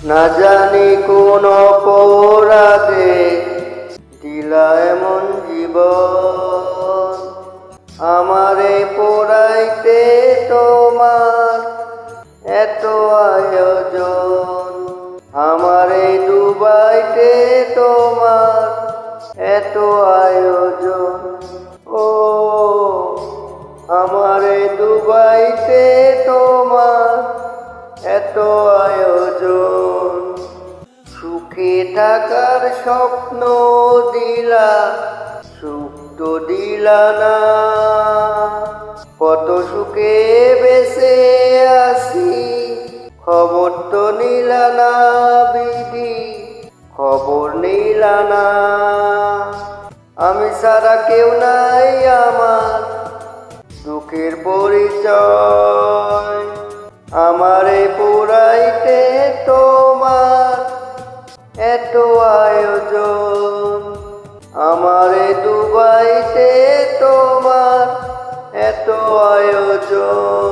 না জানি কোন অপরাধে দিলা এমন জীবন, আমারে পোড়াইতে তোমার এত আয়োজন, আমারে ডুবাইতে তোমার এত আয়োজন। ও আমারে ডুবাইতে তোমার এত আয়োজন। সুখে থাকার স্বপ্ন দিলা, সুখ তো দিলা না। কত সুখে বেঁচে আছি, খবর তো নিলা না বিধি, খবর নিলা না। আমি ছাড়া কেউ নাই আমার দুঃখের পরিচয়, আমারে পোড়াইতে তোমার এত আয়োজন, আমারে ডুবাইতে তোমার এত আয়োজন।